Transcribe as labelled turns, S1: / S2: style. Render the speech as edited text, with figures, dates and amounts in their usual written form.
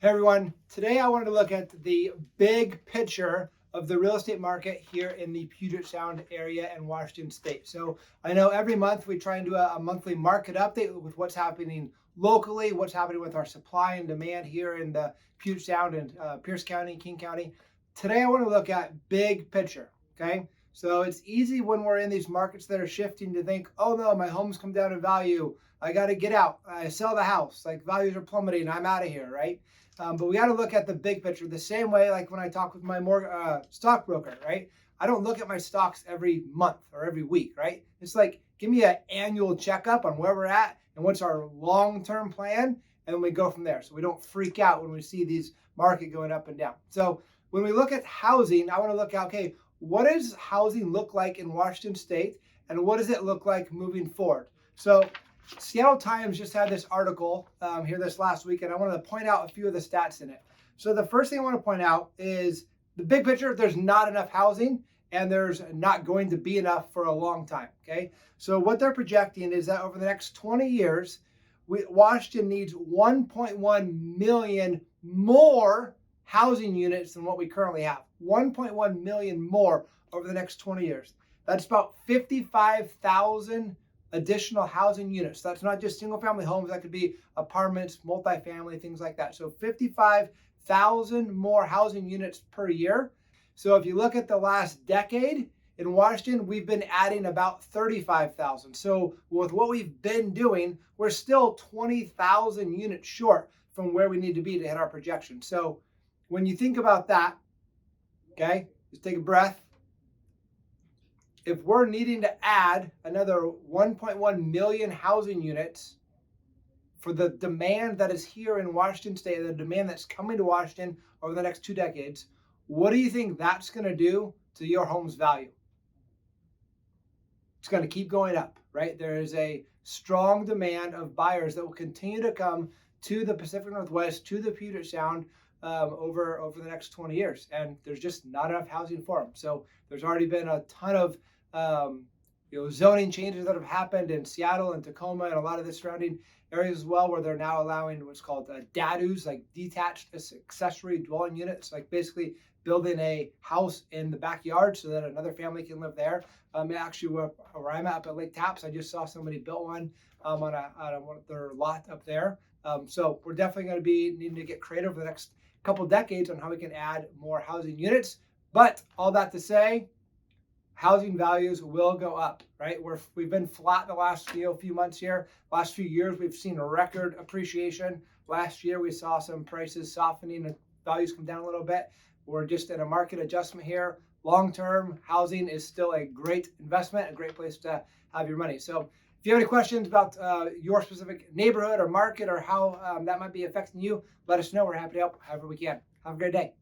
S1: Hey everyone, today I wanted to look at the big picture of the real estate market here in the Puget Sound area and Washington State. So I know every month we try and do a monthly market update with what's happening locally, what's happening with our supply and demand here in the Puget Sound and Pierce County, King County. Today I want to look at big picture, okay? So it's easy when we're in these markets that are shifting to think, oh no, my home's come down in value. I got to get out. I sell the house. Like values are plummeting. I'm out of here, right? But we got to look at the big picture the same way, like when I talk with my stockbroker, right? I don't look at my stocks every month or every week, right? It's like, give me an annual checkup on where we're at and what's our long-term plan, and then we go from there. So we don't freak out when we see these market going up and down. So when we look at housing, I want to look at, okay, what does housing look like in Washington State, and what does it look like moving forward? So Seattle Times just had this article here this last week, and I wanted to point out a few of the stats in it. So the first thing I want to point out is the big picture. There's not enough housing, and there's not going to be enough for a long time, okay? So what they're projecting is that over the next 20 years, Washington needs 1.1 million more housing units than what we currently have. 1.1 million more over the next 20 years. That's about 55,000 additional housing units. That's not just single family homes. That could be apartments, multifamily, things like that. So 55,000 more housing units per year. So if you look at the last decade in Washington, we've been adding about 35,000. So with what we've been doing, we're still 20,000 units short from where we need to be to hit our projection. So when you think about that, okay, just take a breath. If we're needing to add another 1.1 million housing units for the demand that is here in Washington State, the demand that's coming to Washington over the next 2 decades, what do you think that's going to do to your home's value? It's going to keep going up, right? There is a strong demand of buyers that will continue to come to the Pacific Northwest, to the Puget Sound over the next 20 years. And there's just not enough housing for them. So there's already been a ton of zoning changes that have happened in Seattle and Tacoma and a lot of the surrounding areas as well, where they're now allowing what's called DADUs, like detached accessory dwelling units, like basically building a house in the backyard so that another family can live there. Actually, where I'm at up at Lake Tapps, I just saw somebody built one on one of their lot up there. So we're definitely going to be needing to get creative over the next couple decades on how we can add more housing units. But all that to say, housing values will go up, right? We've been flat the last few months here. Last few years, we've seen a record appreciation. Last year, we saw some prices softening and values come down a little bit. We're just in a market adjustment here. Long-term, housing is still a great investment, a great place to have your money. So if you have any questions about your specific neighborhood or market or how that might be affecting you, let us know. We're happy to help however we can. Have a great day.